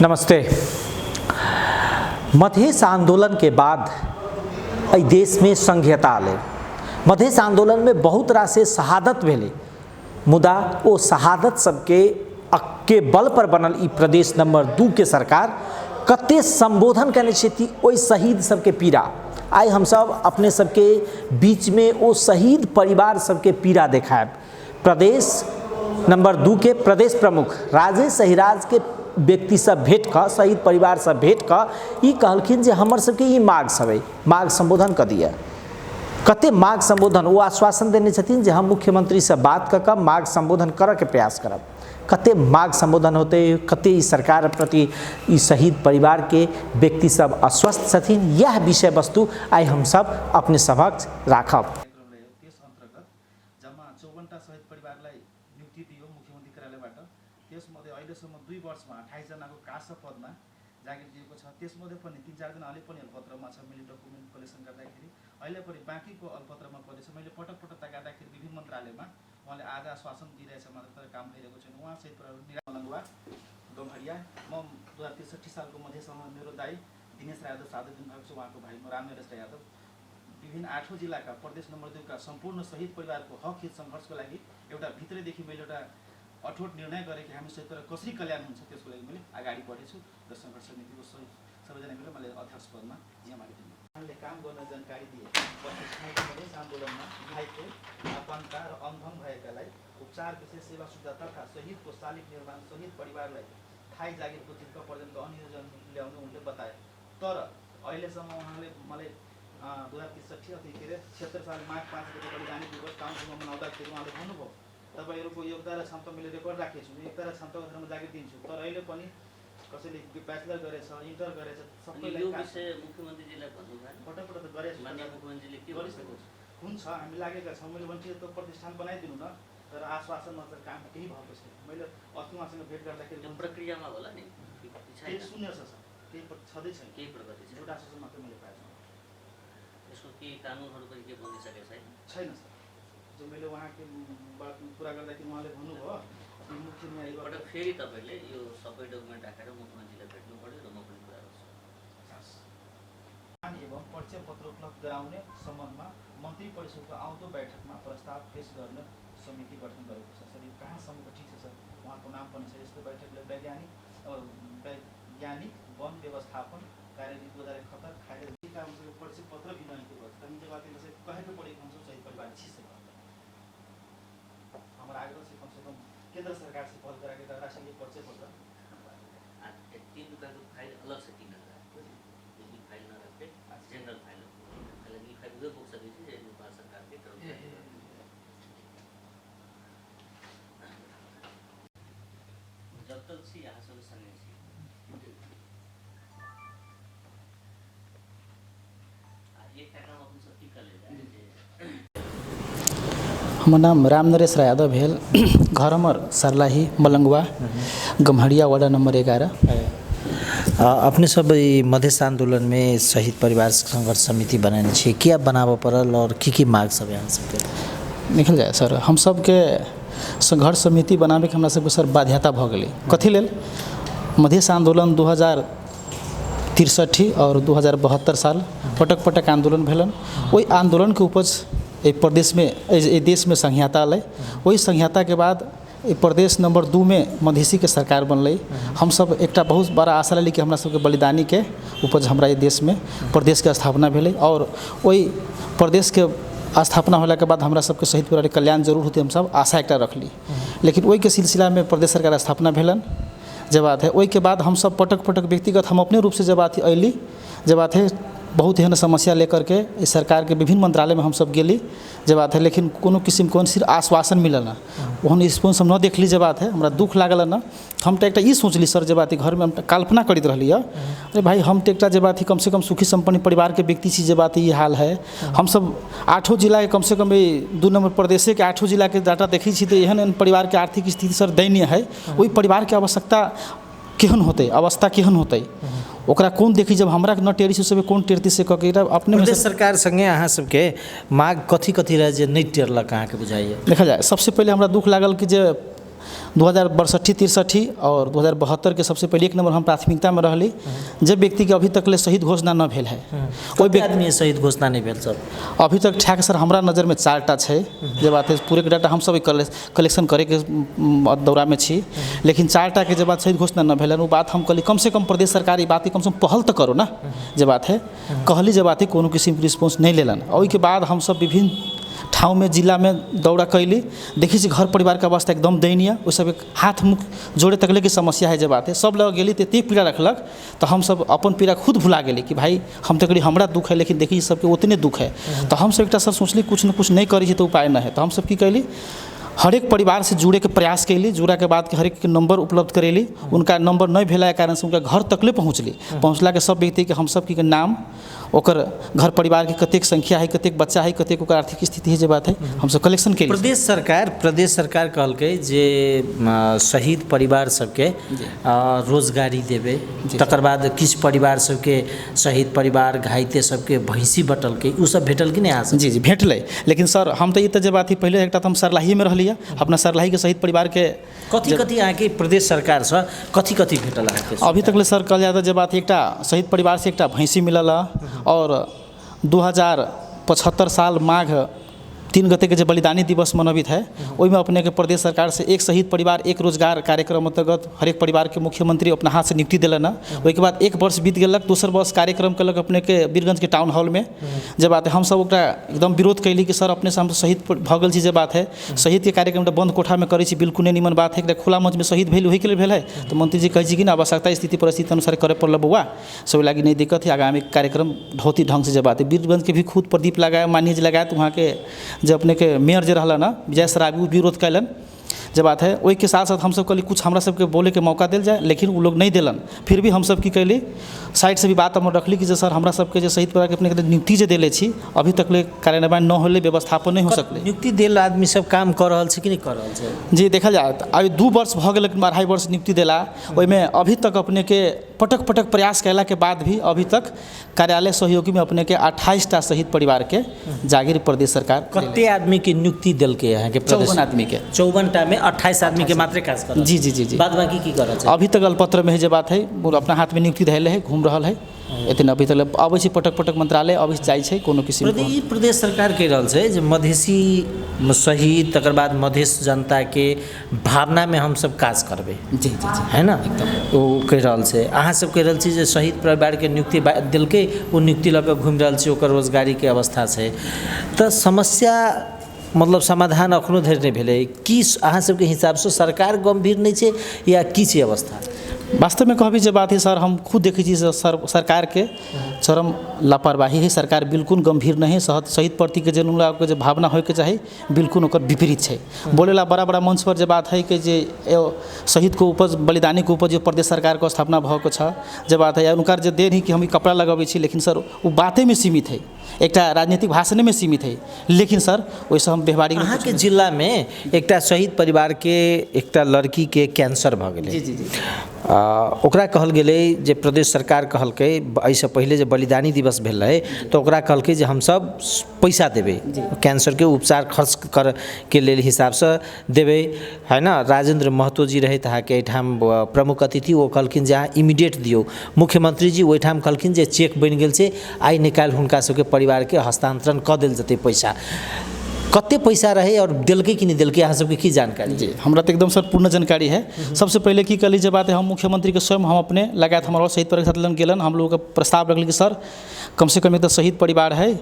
नमस्ते। मधेश आंदोलन के बाद एहि देश में संघीयता आले। मधेश आंदोलन में बहुत रास शहादत भेले, मुदा वो शहादत सबके बल पर बनल ई प्रदेश नंबर 2 के सरकार कते संबोधन करने छथि ओहि शहीद सबके पीड़ा। आइ हम सब अपने सबके बीच में वो शहीद परिवार सबके पीड़ा देखायब। प्रदेश नंबर 2 के प्रदेश प्रमुख राजेश सहिराज के व्यक्ति सब भेंट कर, शहीद परिवार सब भेंट कर ई कहलखिन जे हमर सबके ई मांग सब है, मांग संबोधन कर दिया। कते मांग संबोधन वो आश्वासन देने छथिन जे हम मुख्यमंत्री से बात कर मांग संबोधन करे के प्रयास करब। कते मांग संबोधन होते, कते ई सरकार प्रति ई शहीद परिवार के व्यक्ति सब अस्वस्थ छथिन, यह विषय वस्तु आई हम सब अपने समक्ष राखब। शहीद परिवारलाई नियुक्ति दियो मुख्यमन्त्री कार्यालयबाट। त्यसमध्ये अहिलेसम्म 2 वर्षमा 28 जनाको कासा पदमा जागिर दिएको छ। त्यसमध्ये पनि 3-4 जना अलि पनि अलपत्रमा छ। मैले डकुमेन्ट कलेक्सन गर्दाखेरि अहिले पनि बाँकीको अलपत्रमा परेछ। मैले पटक ताकादाखेरि विभिन्न मन्त्रालयमा उहाँले आज आश्वासन दिइरहेछ, मात्र तर काम भइरहेको छैन। उहाँ सहित मलङ्गवा गम्हरिया, म 2063 सालको मधेसमा मेरो दाइ दिनेश यादव साधु दिनुभएको छ, उहाँको भाइ म रामनरेश यादव। विभिन्न 8 जिल्लाका प्रदेश नम्बर 2 का सम्पूर्ण शहीद परिवारको हक हित सङ्घर्षको लागि एउटा भित्रैदेखि मैले एउटा अठोट निर्णय गरेँ कि हामी सहित कसरी कल्याण हुन्छ त्यसको लागि मैले अगाडि बढेछु र सङ्घर्ष समितिको सबैजना मिलेर मैले अध्यक्ष पदमा जिम्मेवारी दिएँ। उहाँले काम गर्न जानकारी दिए। मधेस आन्दोलनमा भाइको आफन्ता र अन्धम भएकालाई उपचार विशेष सेवा सुविधा तथा शहीदको शालिग निर्माण शहीद परिवारलाई थाई जागिरको जिल्का पर्यन्त अनियोजन ल्याउनु उनले बताए। तर अहिलेसम्म उहाँले मलाई 2063 साल माघ 5 गते बलिदानी दिवस काउन्सिलमा मनाउँदाखेरि उहाँले भन्नुभयो, तपाईँहरूको योग्यता र क्षमता मैले रेकर्ड राखेको छु, योग्यता र क्षमताको आधारमा जागिर दिन्छु। तर अहिले पनि कसैले ब्याचलर गरेछ, इन्टर गरेछ, सबैलाई यो विषय मुख्यमन्त्रीजीलाई भन्नुभयो। पटक गरेछ, माननीय मुख्यमन्त्रीले के गरिसकेको छ हुन्छ, हामी लागेका छौँ। मैले भन्छु त प्रतिष्ठान बनाइदिनु न, तर आश्वासन नत्र काम केही भएको छैन। मैले अस्ति उहाँसँग भेट गर्दाखेरि प्रक्रियामा होला नि केही शून्य छ, केही छँदै छैन, केही प्रगति छैन, एउटा आश्वासन मात्रै मैले पाएको छु। यसको के कानुनहरू पनि के बनिसकेको छैन सर। जो मैले उहाँको बात कुरा गर्दाखेरि उहाँले भन्नुभयो कि मुख्य न्यायबाट फेरि तपाईँले यो सबै डकुमेन्ट राखेर मुख्यमन्त्रीलाई भेट्नु पऱ्यो र म पनि कुरा गर्छु। एवं परिचय पत्र उपलब्ध गराउने सम्बन्धमा मन्त्री परिषदको आउँदो बैठकमा प्रस्ताव पेश गर्न समिति गठन गरेको छ। सर यो कहाँसम्मको ठिक छ सर? उहाँको नाम पनि छ। यस्तो बैठकले वैज्ञानिक वन व्यवस्थापन कार्यविधि 2071 खाएर परिचय पत्र भी नहीं किया। जमीन जगह के से कहे पे पड़े हम सब सही परिवार अच्छी से हमारा आग्रह से कम केंद्र सरकार से पहल करा के राशन के परिचय पत्र 3 रुपया का फाइल अलग से 3000 ये फाइल ना रखे जनरल फाइल अलग फाइल वो बुक सभी थी नेपाल सरकार के तरफ से जब तक सी यहाँ सोल्यूशन नहीं हमर नाम रामनरेश यादव भेल, घर हमर सरलाही मलंगवा गम्हरिया वार्ड नंबर 11। अपने सब मधेश आंदोलन में शहीद परिवार संघर्ष समिति बनाने छे, क्या बनाबो पड़ल और की मांग सब यहाँ सबके निकल जाए सर? हम सब के संघर्ष समिति बनाबे के हमरा सबके सर बाध्यता भ गेलै। कथी लेल? मधेश आंदोलन 2063 और 2072 साल पटक पटक आंदोलन भेलन। वही आंदोलन के उपज प्रदेश में देश में संघीयता आए। वही संघीयता के बाद प्रदेश नंबर 2 में मधेसी के सरकार बनल। हम सब एक बहुत बड़ा आशा ली कि हमरा सबके बलिदानी के उपज हमरा देश में प्रदेश के स्थापना भेल। और वही प्रदेश के स्थापना होला के बाद हमरा सबके शहीद परिवार कल्याण जरूर होते, हम सब आशा एक रखली। लेकिन वही के सिलसिला में प्रदेश सरकार स्थापना भेलन। जब बात है वही के बाद हम सब पटक पटक व्यक्तिगत हम अपने रूप से जब बात अली, जब बात है बहुत एहन समस्या लेकर के इस सरकार के विभिन्न मंत्रालय में हम सब गेली जब बात है, लेकिन कोनो किस्म कौन सिर्फ आश्वासन मिलल ना, ओहन रिस्पॉन्स हम न देखली। जब बात है हमरा दुख लागल ना, हम तो एक ई सोचली सर जब बात घर में हम कल्पना करते रही अरे भाई हम तो एक जब बात कम से कम सुखी संपन्न परिवार के व्यक्ति छी। जब बात ये हाल है, हम सब 8 जिला के कम से कम 2 नंबर प्रदेश के 8 जिला के डाटा देखी छी तो एहन परिवार के आर्थिक स्थिति सर दयनीय है। वही परिवार के आवश्यकता केहन होते, अवस्था केहन होते, ओकरा कौन देखी? जब हमरा न टेरी से सब कौन टेरती से कके अपने प्रदेश सरकार संगे अहाँ सबके मांग कथी रहे जे नहीं टेरलक अहाँ के बुझाइए? देखा जाए सबसे पहले हमरा दुख लागल कि जे 2062-63 और 2072 के सबसे पहले 1 नंबर हम प्राथमिकता में रहली जब व्यक्ति के अभी तक ले शहीद घोषणा न भेल है। कोई आदमी शहीद घोषणा नहीं भेल सर अभी तक ठाक सर हमरा नज़र में 4टा है जे बात है पूरे के डाटा हम सब कलेक्शन करे के दौरा में छी लेकिन 4टा के जब बात शहीद घोषणा न भेल वो बात हम कहली कम से कम प्रदेश सरकार बात की कम से कम पहल तो करो ना जे बात है कहली जे बात है कोनो किसी रिस्पॉन्स नहीं लेलन और के बाद हम सब विभिन्न ठाव में जिला में दौरा कैली देखी घर परिवार का अवस्था एकदम दयनीय वो सब एक हाथ मुख जोड़े तकले की समस्या है जब बात है सब लग गेली तो एते पीड़ा रखलक तो हम सब अपन पीड़ा खुद भुला गेली कि भाई हम तक हमरा दुख है लेकिन देखी सबके उतने दुख है तो हम सब एक सर सोचली कुछ न कुछ नहीं करी तो उपाय न है तो हम सब की कैली हर एक परिवार से जुड़े के प्रयास कैली जुड़ा के बाद हर एक के नंबर उपलब्ध करेली उनका नंबर नहीं भेला के कारण से उनका घर तकले पहुँचली पहुँचला के सब व्यक्ति के हम सब के नाम ओकर घर परिवार की कतेक संख्या है कतेक बच्चा है कतेक ओकर आर्थिक स्थिति है जे बात है हम सब कलेक्शन के प्रदेश सरकार कहलकै जे शहीद परिवार सबके रोजगारी देवे तकर बाद किछु परिवार सबके शहीद परिवार घायते सबके भैंसी बटलकै उ सब भेटल कि नहीं आ जी जी भेटलै लेकिन सर हम तो ये तो जे बात पहले एक हम सरलाही में रहलिए अपना सरलाही के शहीद परिवार के कथी अहाँ के प्रदेश सरकार से कथी भेटल अहाँके अभी तक ले सर कहल जाए जे बात एकटा शहीद परिवार से एकटा भैंसी मिलल और 2075 साल माघ 3 गते के जो बलिदानी दिवस मनबित है ओहिमे अपने के प्रदेश सरकार से एक शहीद परिवार एक रोजगार कार्यक्रम अंतर्गत हर एक परिवार के मुख्यमंत्री अपना हाथ से नियुक्ति दिलन ओहि के बाद 1 वर्ष बीत गलक दोसर वर्ष कार्यक्रम कलक अपने के वीरगंज के टाउन हॉल में जब बात है हम सब ओकरा एकदम विरोध कैली कि सर अपने से हम शहीद भ गेल छी जे बात है शहीद के कार्यक्रम बंद कोठा में करै छी बिल्कुल नहीं निमन बात है एक खुला मंच में शहीद भेल वही के लिए भेल है तो मंत्री जी कहै छी कि ना आवश्यकता स्थिति परिस्थिति अनुसार करे पड़ल बउआ सब लागी नहीं दिक्कत है आगामी कार्यक्रम धोती ढंग से जब बात है वीरगंज के भी खुद प्रदीप लगाए मान्य जी लगाए वहाँ के जो अपने के मेयर जे रहला ना विजय सराबी विरोध कैलन जब बात है वही के साथ साथ हम सब कहली कुछ हमरा सबके बोले के मौका दिल जाए लेकिन वो लोग नहीं दिलन फिर भी हम सब की कैली साइड से भी बात हम रखली कि सर हमरा सबके जो शहीद परिवार के अपने नियुक्ति जे दिले छी अभी तक ले कार्यान्वयन न होले व्यवस्थापन नहीं हो सकले नियुक्ति देल आदमी सब काम कर रहल छै कि नहीं कर रहल छै जी देखल जाए अभी 2 वर्ष भ गेल 2.5 वर्ष नियुक्ति देला ओहिमे अभी तक अपने के पटक प्रयास कैला के बाद भी अभी तक कार्यालय सहयोगी में अपने के 28टा शहीद परिवार के जागीर प्रदेश सरकार कते आदमी के नियुक्ति दिल के यहाँ के 54 आदमी के 54टा में 28 आदमी के मात्र काज कर जी जी जी जी बाद बाकी की कर अभी तक अल्पत्र में है जो बात है वो अपना हाथ में नियुक्ति धैले है घूम रहा है इतना अभी तक अबै छै पटक मंत्रालय अबै जाइ छै कोनो किसिम प्रदेश सरकार कहि रहल छै जे मधेसी शहीद तकर बाद मधेश जनता के भावना में हम सब काज करबै जी जी जी है ना एकदम ओ कहि रहल छै अहाँ सब कहि रहल छी जे शहीद परिवार के नियुक्ति देलकै ओ नियुक्ति लऽ कऽ घुमि रहल छै ओकर रोजगारी के अवस्था छै तऽ समस्या मतलब समाधान अखनो धरि नहीं भेलै की अहाँ सबके हिसाब से सरकार गंभीर नहीं छै या की छै अवस्था वास्तव में कहबी जे बात है सर हम खुद देखै छी सरकार के चरम लापरवाही है सरकार बिल्कुल गंभीर नहीं है शहीद प्रति के जो भावना होके चाही बिल्कुल ओकर विपरीत है बोलेला बड़ा बड़ा मंच पर जो बात है कि जे शहीद को ऊपर बलिदानी के ऊपर जो प्रदेश सरकार के स्थापना भएको छ जब बात है उनका जो देर ही कि हम कपड़ा लगाबै छी लेकिन सर वो बातें में सीमित है एकटा राजनीतिक भाषण में सीमित है लेकिन सर वैसे हम व्यवहारिक अहाँ के जिला में एकटा शहीद परिवार के एकटा लड़की के कैंसर भ गेलै जी जी जी ओकरा कहल गेलै जे प्रदेश सरकार कहलकै एहिसँ पहिले जे बलिदानी दिवस भेल रहै तऽ ओकरा कहलकै जे हम सब पैसा देबै कैंसर के उपचार खर्च कर के लेल हिसाब से देबै है ना राजेंद्र महतो जी रहैत अहाँके एहिठाम प्रमुख अतिथि ओ कहलखिन जे अहाँ इमीडिएट दियौ मुख्यमंत्री जी ओहिठाम कहलखिन जे चेक बनि गेल छै आइ निकालि हुनका सबके परिवार के हस्तांतरण कऽ देल जेतै पैसा कते पैसा रहे और दिलकै कि नहीं दिलकै अहाँ सबके की जानकारी जी हमरा तो एकदम सर पूर्ण जानकारी है सबसे पहले की कहली जब बात है हम मुख्यमंत्री के स्वयं हम अपने लगायत हमारा शहीद परिवार के साथ लन गेलन हम लोगों का प्रस्ताव रखली कि सर कम से कम एक तो शहीद परिवार है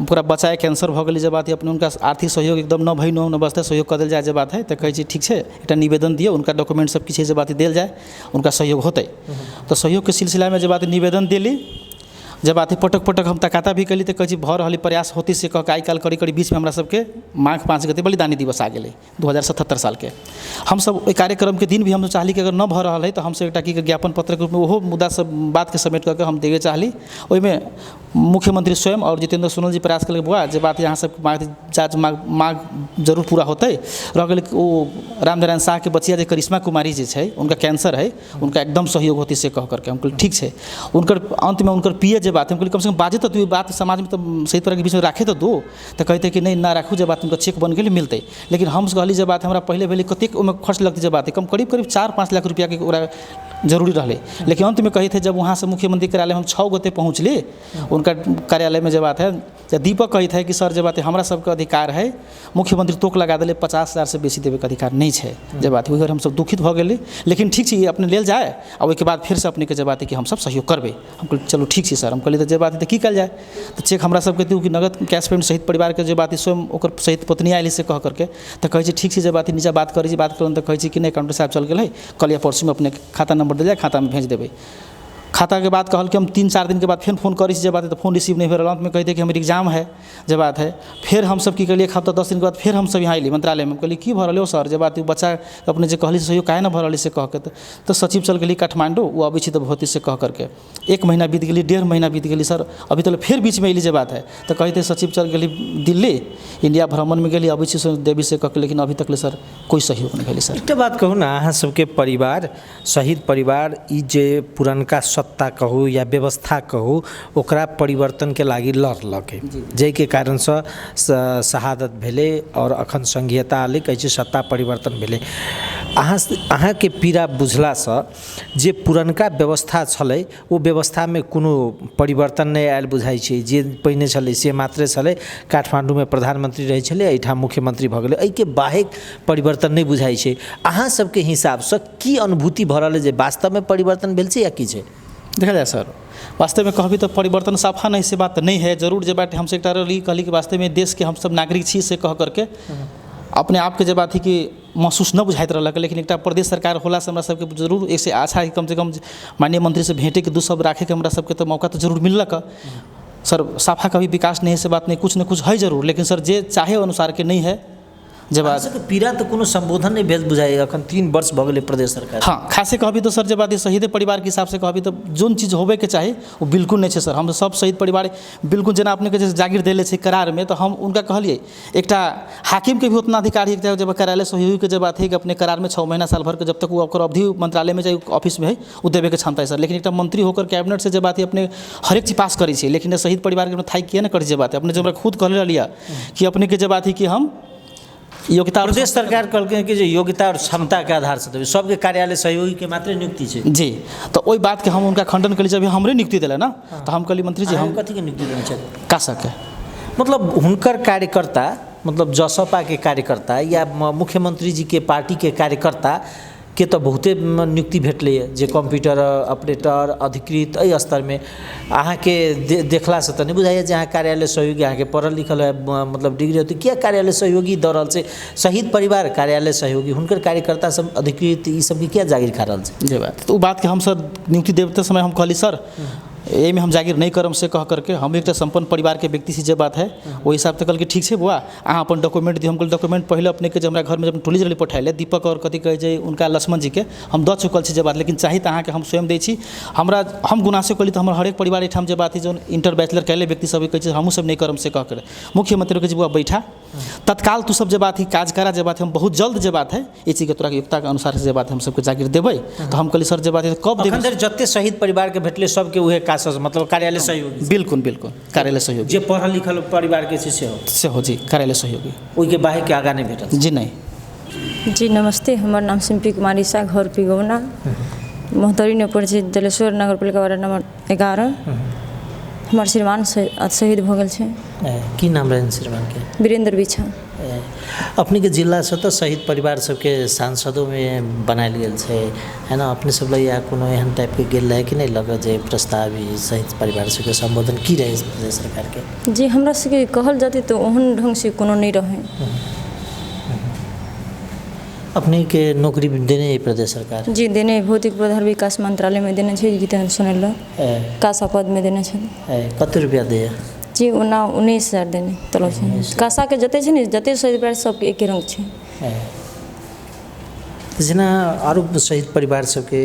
पूरा बचाए कैंसर भ गेलै जब बात है अपने उनका आर्थिक सहयोग एकदम न भई न बचते सहयोग कर दिल जाए जब बात है तो कहै छी ठीक है एक निवेदन दियो उनका डॉक्यूमेंट सब किछु जब बात दिल जाए उनका सहयोग होते तो सहयोग के सिलसिला में जब बात निवेदन दिली जब बात है पटक हम तकाता भी कली तो कही भ रही प्रयास होती से कह आई काल कड़ी बीच में हमरा सबके माघ 5 गते बलिदानी दिवस आ गए 2077 साल के हम सब कार्यक्रम के दिन भी हम चाहली कि अगर न भ रहा है तो हम सब एक ज्ञापन पत्र के रूप में ओहो मुद्दा सब बात के समेट करके हम देवे चाहली ओहिमे मुख्यमंत्री स्वयं और जितेंद्र सोनल जी प्रयास कल बुआ जे बात यहाँ सब माघ जरूर पूरा होते रह गए वो रामनारायण शाह के बचिया जो करिश्मा कुमारी जी है उनका कैंसर है उनका एकदम सहयोग होती से कह करके हम ठीक है उनकर अंत में उनकर पिए बात हम कहली कम से कम बाजे तो तू बात समाज में तो सही तरह के बीच में राखे तो दो तो कहते कि नहीं ना राखू जब बात तुमको चेक बन गेल मिलते लेकिन हम कहली जब बात हमारा पहले भेली कतेक ओहिमे खर्च लगते जब बात कम करीब 4-5 लाख रुपया के ओकरा जरूरी रहे लेकिन अंत में कही थे जब वहाँ से मुख्यमंत्री कार्यालय हम 6 गोते पहुँचली उनका कार्यालय में जब बात है जब दीपक कही थे कि सर जब बात हमारा सबके अधिकार है मुख्यमंत्री तोक लगा दिले 50,000 से बेसी देवे के अधिकार नहीं है जब बात वही हम सब दुखित हो गए लेकिन ठीक है अपने लेल जाए और उसके बाद फिर से अपने के जब बात है कि हम सब सहयोग करबे हम कहली चलो ठीक है सर हम कहली तो जब बात है तो की कल जाए तो चेक हमरा सबके कि नगद कैश पेमेंट सहित परिवार के जब बात है स्वयं ओकर सहित पत्नी आयल से कह करके तो कहे ठीक है जब बात नीचा बात करी बात करूँ तो कहे कि नहीं काउंटर साहब चल गए कल या परसों में अपने खाता नंबर दे जाए खाता में भेज देवे खाता के बाद कहल कि हम 3-4 दिन के बाद फिर फोन करी जब बात है तो फोन रिसीव नहीं हो रहा में कहते कि हमारे एग्जाम है जब बात है फिर हम सब की करिए 1 हफ्ता 10 दिन के बाद फिर हम सब यहाँ अली मंत्रालय में कहली की भरल हो सर जब बात बच्चा अपने जो कहली सहयोग काहे ना भरल से कह के तो सचिव चल गई काठमांडू वो अभी तो भौतिक से कह करके 1 महीना बीत गई 1.5 महीना बीत गई सर अभी तो फिर बीच में अली जब बात है तो कहते सचिव चल गई दिल्ली इंडिया भ्रमण में गई अभी देवी से कह के लेकिन अभी तक सर कोई सहयोग नहीं भेली सर एक बात कहूँ ना अहाँ सबके परिवार शहीद परिवार ई जे पुरनका सत्ता कहू या व्यवस्था कहू ओकरा परिवर्तन के लागी लड़लकै जाहि के कारण से शहादत भेले और अखन संघीयता आले कहै सत्ता परिवर्तन भेले अहाँ के पीड़ा बुझला से जे पुरनका व्यवस्था छलै ओ व्यवस्था में कोनो परिवर्तन नहीं आयल बुझाइ छै जे पहिने छलै से मात्रे छलै काठमांडू में प्रधानमंत्री रहै छलै एहिठाम मुख्यमंत्री भऽ गेलै एहि के बाहेक परिवर्तन नहीं बुझाइ छै अहाँ सबके हिसाब से की अनुभूति भऽ रहल है जे वास्तव में परिवर्तन भेल छै या की छै देखा जाए सर वास्तव में कहबी तो परिवर्तन साफा नहीं से बात नहीं है जरूर जब बात हमसे एक कहली कि वास्तव में देश के हम सब नागरिक छी से कह करके अपने आप के जब बात है कि महसूस न बुझाइत रहलक लेकिन एक प्रदेश सरकार होला से हमरा सबके जरूर ऐसे अच्छा है कम से कम माननीय मंत्री से भेंटे के दू शब्द राखे के हमरा सबके तो मौका तो जरूर मिललक सर साफा कभी विकास नहीं से बात नहीं कुछ न कुछ है जरूर लेकिन सर जे चाहे अनुसार के नहीं है जब पीड़ा तो कोनो संबोधन नहीं भेल बुझाइ अखन 3 वर्ष भऽ गेलै प्रदेश सरकार हाँ खासे कहबी तो सर जब बात शहीद परिवार के हिसाब से कहबी तो जोन चीज़ होबे के चाही वो बिल्कुल नहीं है सर हम सब शहीद परिवार बिल्कुल जना अपने के जैसे जागीर देले छै करार में तो हम उनका कहलिए एक हाकिम के भी उतना अधिकार है जब कार्यालय सहयोगी के जब बात है कि अपने करार में 6 महीना साल भर के जब तक वो अवधि मंत्रालय में चाहे ऑफिस में है वो देवे के क्षमता है सर लेकिन एक मंत्री होकर कैबिनेट से जब बात है अपने हर एक चीज पास करी है लेकिन शहीद परिवार के थाई किया ना करी जब बात है अपने जब खुद कह लिया कि अपने के जब बात है कि हम योग्यता प्रदेश सरकार कहलकै कि जे योग्यता और क्षमता के आधार से देबै सबके कार्यालय सहयोगी के मात्र नियुक्ति छै जी तो ओई बात के हम उनका खंडन कली जब हमरे नियुक्ति दिले ना तो हम कहली मंत्री जी हम कथी के नियुक्ति देने छै का सके मतलब हुनकर कार्यकर्ता मतलब जसपा के कार्यकर्ता या मुख्यमंत्री जी के पार्टी के कार्यकर्ता के तो बहुते नियुक्ति भेटलै जे कंप्यूटर ऑपरेटर अधिकृत एहि स्तर में अहाँ के देखला से तो नहीं बुझाइए जे अहाँ कार्यालय सहयोगी अहाँ के पढ़ल लिखल है मतलब डिग्री होती क्या कार्यालय सहयोगी दऽ रहल छै शहीद परिवार कार्यालय सहयोगी हुनकर कार्यकर्ता सब अधिकृत ई सब की क्या जागीर खा रहल छै जे बात तो बात के हम सर नियुक्ति देते समय हम कहली सर ये में हम जागीर नहीं करम से कह करके हम एक संपन्न परिवार के व्यक्ति से जब बात है वो हिसाब से कल के ठीक है बुआ अहाँ अपन डॉक्यूमेंट दी हम डॉक्यूमेंट पहले अपने के जब हमारा घर में जब टोली जल्दी पठाइले दीपक और कथी कहे छै उनका लक्ष्मण जी के हम दऽ चुकल छी जब बात लेकिन चाहिए अहाँ के हम स्वयं दै छी हमरा हम गुनासो कली तो हमारे हर एक परिवार एठाम जब बात है जो इंटर बैचलर कैले व्यक्ति सब कहे हमहूँ सब नहीं करम से कह कर मुख्यमंत्री के बुआ बैठा तत्काल तू सब जब बात है काज करा जब बात है हम बहुत जल्द जब बात है ये चीज के तोरा के योग्यता के अनुसार से जब बात है हम सबके जागीर देबै तो हम कहली सर जब बात है कब देबै जते शहीद परिवार के भेटले सबके उहे काज मतलब कार्यालय सहयोगी बिल्कुल बिल्कुल कार्यालय सहयोगी जे पढ़ल लिखल परिवार के से हो जी कार्यालय सहयोगी ओहि के बाहे के आगा नहीं भेटल जी नहीं जी नमस्ते हमार नाम सिंपी कुमारी शाह घर पिगौना मोहतरी ने पड़े जलेश्वर नगर पालिका वार्ड नंबर 11 हमार श्रीमान शहीद भऽ गेल छै की नाम रहन श्रीमान के वीरेंद्र बिछा अपने के जिला से तो शहीद परिवार सबके सांसदों में बनायल गेल छै है ना अपने सब या कोनो एहन टाइप के गेल रहे कि नहीं लगे जे प्रस्ताव शहीद परिवार सबके संबोधन की रहे प्रदेश सरकार के जी हमरा सबके कहल जाते तो ओहन ढंग से कोनो नहीं रहे अपने के नौकरी देने है प्रदेश सरकार जी देने भौतिक पदार्थ विकास मंत्रालय में देने छै गीता सुनल कासा पद में देने छै कते रुपया दे जी 19,000 देने तलब छै कासा के जते छै ने जते शहीद परिवार सबके एके रंग छै जेना आरो शहीद परिवार सबके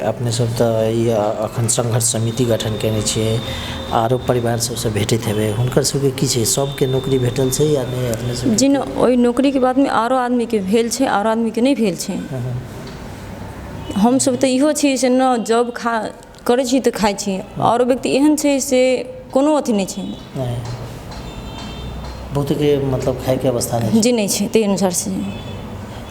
अपने सब तो अखन संघर्ष समिति गठन केने छियै आरो परिवार सबसे भेटैत हेबै हुनकर सबके की छै सबके नौकरी भेटल छै या नहीं अपने सब जी न ओइ नौकरी के बाद में आरो आदमी के भेल छै आरो आदमी के नहीं भेल छै हम सब तो इहो छी से न जॉब करै छी तऽ खाइ छी और व्यक्ति एहन छै से कोनो अथी नहीं छै बहुत के मतलब खाए के अवस्था नहीं जी नहीं छै ताहि अनुसार से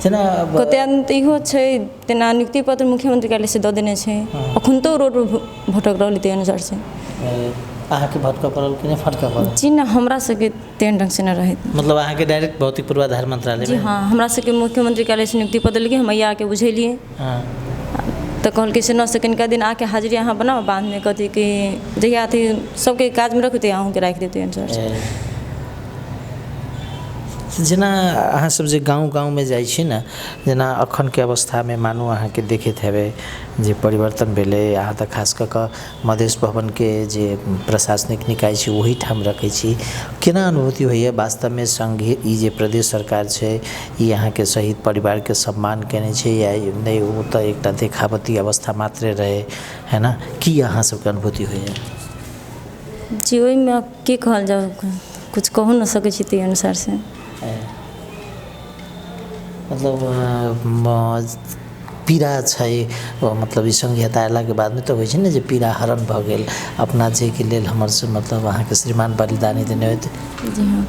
जेना कते आदमी तऽ इहो छै तेना नियुक्ति पत्र मुख्यमंत्री कार्यालय से दऽ देने छै अखन तो रोड भटक रहल ताहि अनुसार से अहाँ के भटका पड़ल कि नहीं फटका पड़ल जी ना हमरा सबके तेहन ढंग से न रहे मतलब अहाँ के डायरेक्ट भौतिक पूर्वाधार मंत्रालय जी में हाँ हमरा सबके मुख्यमंत्री कार्यालय से नियुक्ति पत्र लेके हम आके बुझेलिए हाँ तो कहल से 9 सेकंड का दिन आके हाजिरी अहाँ बनाओ बाद में कथी कि जहिया अथी सबके काज में रखते अहूँ के राखि देते अनुसार से जेना अहाँ सब जे गाँव में जाइ छी ना जेना अखन के अवस्था में मानू अहाँ के देखैत हेबै जे परिवर्तन भेलै अहाँ तऽ खास कऽ कऽ मधेश भवन के जे प्रशासनिक निकाय छै ओही ठाम रखै छी केना अनुभूति होइए वास्तव में संघ ई जे प्रदेश सरकार छै ई अहाँ के शहीद परिवार के सम्मान केने छै या नहीं ओ तऽ एकटा देखावती अवस्था मात्रे रहे है ना की अहाँ सबके अनुभूति होइए जी ओहि में की कहल जाओ कुछ कहू न सकै छी ताहि अनुसार से मतलब पीड़ा छै मतलब ई संघीयता अयला के बाद में तो होइ छै ने जे पीड़ा हरण भऽ गेल अपना जे के लेल हमर से मतलब अहाँ के श्रीमान बलिदानी देने होते जी हाँ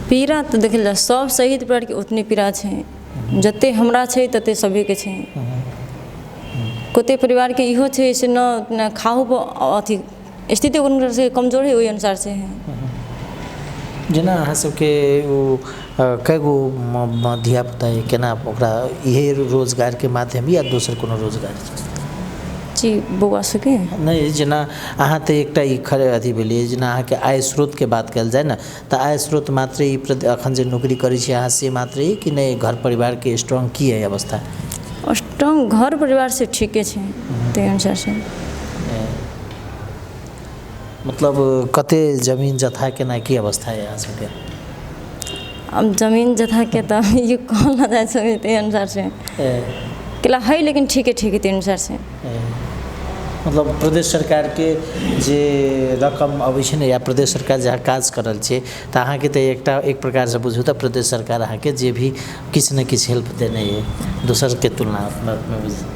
पीड़ा तो देखल जा सब शहीद परिवार के उतने पीड़ा छै जते हमरा छै तते सभी के छै कते परिवार के इहो छै से न खाहु अथी स्थिति उनकर से कमजोर है ओहि अनुसार से है जेना अहाँ सबके ओ कएगो धिया पुता है केना ओकरा इहे रोजगार के माध्यम या दोसर कोनो रोजगार जी बौआ सके नहीं जेना अहाँ तऽ एकटा ई खरे अथी भेलिए जेना अहाँ के आय स्रोत के बात कल जाए ना तऽ आय स्रोत मात्र ई अखन जे नौकरी करै छी अहाँ से मात्र ही कि नहीं घर परिवार के स्ट्रांग की है अवस्था स्ट्रांग घर परिवार से ठीके छै ताहि अनुसार से मतलब कते जमीन जथा के ना की अवस्था है यहाँ सबके अब जमीन जथा के तो ये कहल जाए सकते हैं अनुसार से किला है लेकिन ठीक है ताहि अनुसार से मतलब प्रदेश सरकार के जे रकम अबै छै ने या प्रदेश सरकार जहाँ काज करल छै तऽ अहाँ के तऽ एकटा एक प्रकार से बुझू तऽ प्रदेश सरकार अहाँ के जे भी किछु न किछु हेल्प देने है दोसर के तुलना में बुझू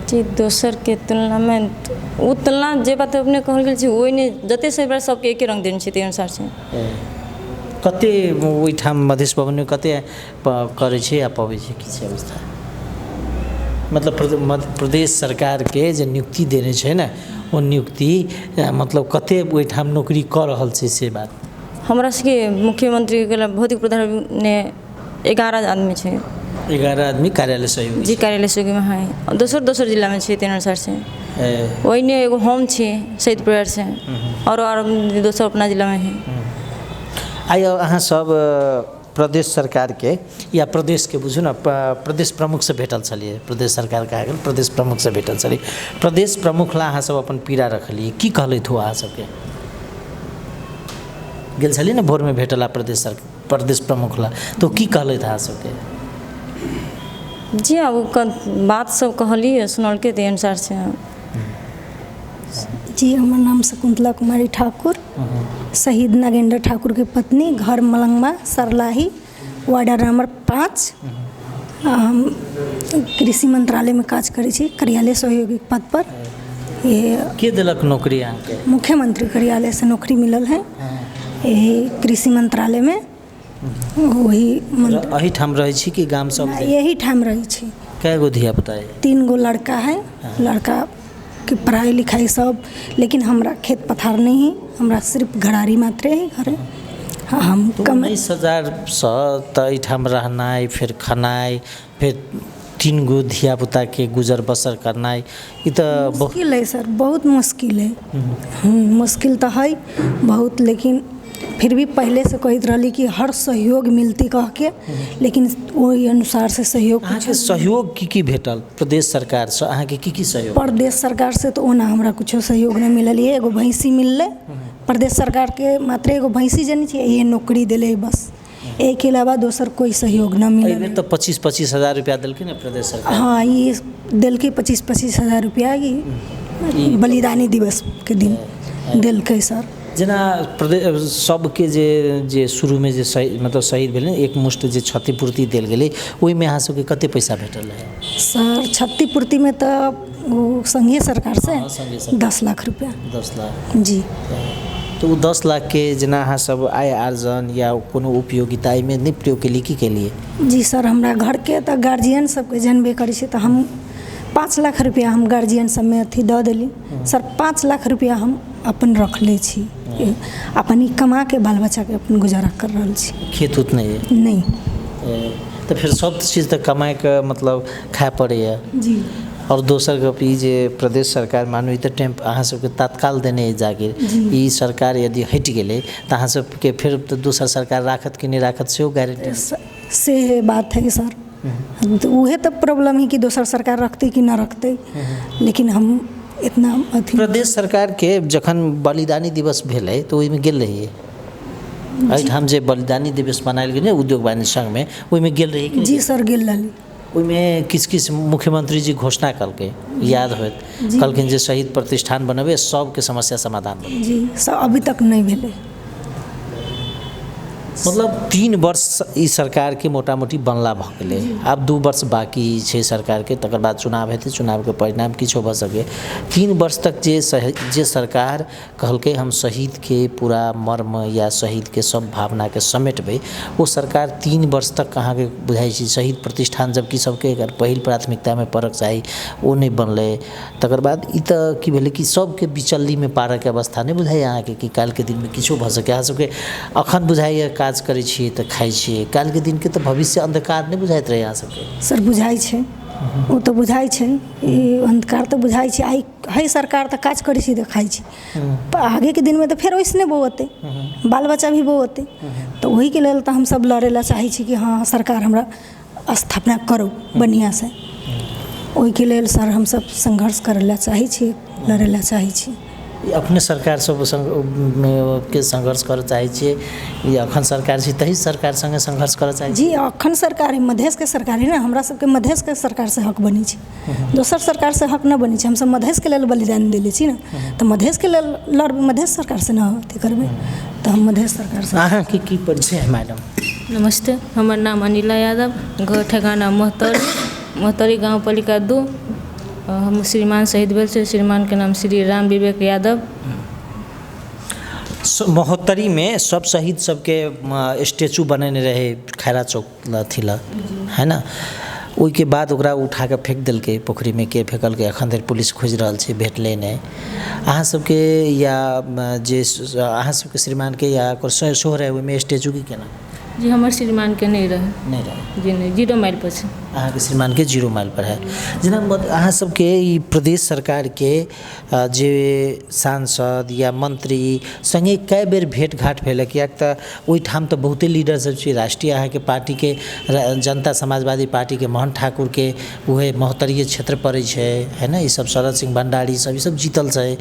जी दोसर के तुलना में वो तुलना जे बात अपने कहल गेल छै ओहि ने जते से बार सबके एके रंग देने छै ताहि अनुसार से कते ओहिठाम मधेश भवन में कते करै छै या पबै छै की छै अवस्था मतलब प्रदेश सरकार के जे नियुक्ति देने छै ना वो नियुक्ति मतलब कते ओहिठाम नौकरी कर रहल छै से बात हमरा सबके मुख्यमंत्री के भौतिक प्रधान ने 11 आदमी छै 11 आदमी कार्यालय सहयोगी जी कार्यालय सहयोगी में है दोसर जिला में छै ताहि अनुसार से वही ने एगो हम छी शहीद परिवार से और दोसर अपना जिला में है आइ अहाँ सब प्रदेश सरकार के या प्रदेश के बुझू ना प्रदेश प्रमुख से भेटल छलिए प्रदेश सरकार कहा गेल प्रदेश प्रमुख से भेटल छलिए प्रदेश प्रमुख ला अहाँ सब अपन पीड़ा रखलिए की कहलैथ हो अहाँ सबके गेल छलिए ना भोर में भेटला प्रदेश प्रमुख ला तो की कहलैथ अहाँ सबके जी अब बात सब कहलिए सुनलके ताहि अनुसार से जी हमर नाम शकुंतला कुमारी ठाकुर शहीद नागेंद्र ठाकुर की पत्नी घर मलंगवा सरलाही वार्ड नंबर 5 हम कृषि मंत्रालय में काज करै छी कार्यालय सहयोगी पद पर ये के देलक नौकरी अहाँ के मुख्यमंत्री कार्यालय से नौकरी मिलल है यही कृषि मंत्रालय में वही अही ठाम रहै छी कि गाम सब यही ठाम रहै छी कएगो धिया पुता है 3 गो लड़का है लड़का के पढ़ाई लिखाई सब लेकिन हमरा खेत पथार नहीं है हमरा सिर्फ घरारी मात्र है घरे हम कम 19,000 तऽ एहिठाम रहनाइ फिर खनाइ फिर 3 गो धिया पुता के गुजर बसर करनाइ ई तऽ मुश्किल है सर बहुत मुश्किल है मुश्किल तो है बहुत लेकिन फिर भी पहले से कहते रही कि हर सहयोग मिलती कह के लेकिन वही अनुसार से सहयोग अहाँके सहयोग की भेटल प्रदेश सरकार से अहाँके की सहयोग प्रदेश सरकार से तो ओना हमरा कुछ सहयोग नहीं मिलल है एगो भैंसी मिलले प्रदेश सरकार के मात्र एगो भैंसी जनी छै ये नौकरी दिले बस एक के अलावा दोसर कोई सहयोग न मिलल तो 25-25 हजार रुपया दिलकै ना प्रदेश सरकार हाँ ये दिलकै 25-25 हजार रुपया बलिदानी दिवस के दिन दिलकै सर जेना प्रदेश सबके जे शुरूमे जे मतलब शहीद भेलै एक मुष्ट जे क्षतिपूर्ति देल गेलै ओहिमे अहाँ सबके कते पैसा भेटल है? सर क्षतिपूर्तिमे तऽ वो संघीय सरकार से संघीय सरकार। 10 लाख रुपया। 10 लाख। जी। तो वो 10 लाख के जेना अहाँ सब आय आर्जन या कोनो उपयोगिता में नहीं प्रयोग के लिए की के लिए? जी सर, हमरा घर के तऽ गार्जियन सबके जानबे करै छै, तऽ हम 5 लाख रुपया हम गार्जियन सबमे अथी दऽ देली। सर 5 लाख रुपया हम अपन रखले छी, अपन ई कमा के बाल बच्चा के अपन गुजारा कर रहल छी। खेत उत नहीं है? नहीं। तो फिर सब चीज़ तो कमाए के मतलब खाए पड़े जी। और दोसर गप ई जे प्रदेश सरकार मानू ई तऽ टेम्प अहाँ सबके तत्काल देने है जागीर, ई सरकार यदि हट गेलै तऽ अहाँ सबके फिर तऽ दोसर सरकार राखत कि नहीं राखत सेहो गारंटी से बात है सर। तो उहे तो प्रॉब्लम है कि दोसर सरकार रखते कि ना रखते, लेकिन हम इतना अथी प्रदेश सरकार के जखन बलिदानी दिवस भेलै तो ओहिमे गेल रहिए एहिठाम जे बलिदानी दिवस मनायल गेलै उद्योग वाणिज्य संघमे ओहिमे गेल रही? जी सर गेल रही। ओहिमे किस मुख्यमंत्री जी घोषणा कलकै याद होत, कहलखिन जे शहीद प्रतिष्ठान बनबे सबके समस्या समाधान बनबे। जी सर अभी तक नहीं भेले। मतलब 3 वर्ष ई सरकार के मोटा मोटी बनला भऽ गेलै, आब 2 वर्ष बाकी छै सरकार के, तकर बाद चुनाव हेतै, चुनाव के परिणाम किछो भऽ सके। 3 वर्ष तक जे सरकार कहलकै हम शहीद के पूरा मर्म या शहीद के सब भावना के समेटबै, वो सरकार 3 वर्ष तक अहाँ के बुझाइ छै शहीद प्रतिष्ठान जबकि सबके अगर पहिल प्राथमिकता में पड़क चाही ओ नहीं बनलै। तकर बाद ई तऽ की भेलै कि सबके बिचल्ली में पारऽ के अवस्था नहीं बुझाइए अहाँ के कि काल्हि के दिन में किछो भऽ सके। अहाँ सबके अखन बुझाइए काज करै छियै तऽ खाइ छियै, काल्हि के दिन के तऽ भविष्य अंधकार नहीं बुझाइत रहे अहाँ सबके? सर बुझाइ छै, ओ तऽ बुझाइ छै, ई अंधकार तऽ बुझाइ छै। आइ है सरकार तऽ काज करै छी तऽ खाइ छी, आगे के दिन में तऽ फेर वैसने बौअतै, बाल बच्चा भी बौअतै। तऽ ओही के लेल तऽ हम सब लड़े ला चाहै छी कि हाँ सरकार हमरा स्थापना करो बढ़िया से। ओही के लेल सर हम सब संघर्ष करे ला चाहै छी, लड़े ला चाहै छी। अपने सरकार सब के संघर्ष करऽ चाहै छियै या अखन सरकार छै तही सरकार संगे संघर्ष करऽ चाहै जी अखन सरकार है, मधेश के सरकार है ना, हमरा सबके मधेश के सरकार से हक बनी छै, दोसर सरकार से हक न बनी छै। हम सब मधेश के लेल बलिदान देले छी ना, तो मधेश के लेल लड़बै, मधेश सरकार से ना अथी करबै, तो हम मधेश सरकार से। अहाँ के की परिचय है मैडम? नमस्ते, हमर नाम अनिला यादव, घर ठेकाना मोहतरी गाँव पालिका 2। हम श्रीमान शहीद भेल छै, श्रीमान के नाम श्री राम विवेक यादव। महोत्तरी में सब शहीद सबके स्टैचू बनेने रहे खैरा चौक अथी ला, है ना? ओहि के बाद ओकरा उठा के फेंक देलकै पोखरी में, के फेंकलकै अखन धरि पुलिस खोज रहल छै, भेटलै नहीं। अहाँ सबके या जे अहाँ सबके श्रीमान के या ओकर शो रहे ओहिमे स्टैचू की केना? जी हमर श्रीमान के नहीं रहे जी, नहीं 0 माइल पर छै। अहाँ के श्रीमान के 0 माइल पर है। जेना अहाँ सबके ई प्रदेश सरकार के जे सांसद या मंत्री संगे कई बेर भेंट घाट भेल? कियाक तऽ ओहिठाम तऽ बहुते लीडर सब छै, राष्ट्रीय अहाँ के पार्टी के जनता समाजवादी पार्टी के मोहन ठाकुर के उहे महोत्तरीय क्षेत्र पड़ै छै, है ना? ई सब शरद सिंह भंडारी सब ई सब जीतल छै,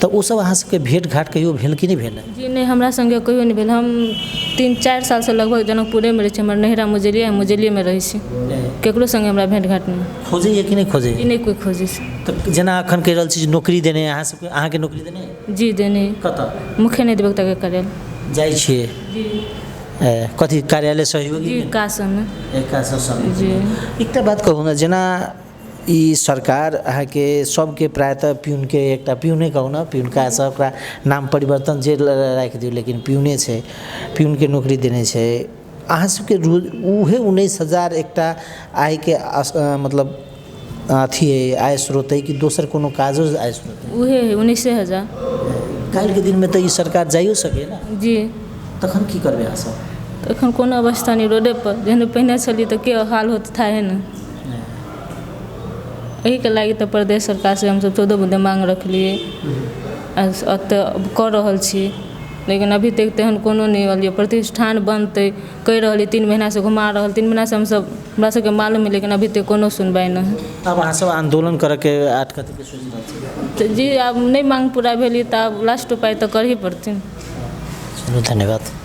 तऽ ओ सब अहाँ सबके भेंट घाट कहियो भेल कि नहीं भेल? जी नहीं, हमरा संगे कहियो नहीं भेल। हम 3-4 साल से लगभग जनकपुरे में रहे छी, हमर नहिरा मुजलिया में रहे छी, केकरो संगे हमरा भेंट घाट नहीं। खोजे या कि नहीं खोजे? जी नहीं कोई खोजे छै। तऽ जेना अखन कहि रहल छी नौकरी देने अहाँ सबके, अहाँ के नौकरी देने? जी देने। कतऽ? मुख्य निदेशक के कार्यालय जाइ छियै? जी। कथी कार्यालय सहयोगी? जी कासम जी। एकटा बात कहू ना, जेना ई सरकार अहाँ के सबके प्रायतः प्यून के, एकटा प्यूने कहू ना, प्यून का सब ओकरा नाम परिवर्तन जे राखि दियौ, लेकिन प्यूने छै, प्यून के नौकरी देने छै। अहाँ सबके रोज उहे 19,000 एकटा आय के मतलब अथी है आय स्रोत है कि दोसर कोनो काजो आय स्रोत है? उहे 19,000। काल्हि के दिन में तो ई सरकार जाइयो सके ना? जी। तखन की करबै अहाँ सब? तखन कोनो अवस्था नहीं, रोडे पर जेहन पहिने छली तऽ के हाल होत था है ना। एही के लागी तऽ प्रदेश सरकार से हम सब 14 बुँदे मांग रखलिए, कर रहल छी, लेकिन अभी तक तेहन कोनो नहीं होलिए। प्रतिष्ठान बनते कहि रहलिए, 3 महीना से घुमा रहल, 3 महीना से हम सब हमरा सबके मालूम है, लेकिन अभी तक कोनो सुनवाई नहीं। अब अहाँ सब आंदोलन करे के आठ कथी के सोच रहल छी? तो जी अब नहीं मांग पूरा भेली तऽ अब लास्ट उपाय तऽ करही पड़तै। चलू धन्यवाद।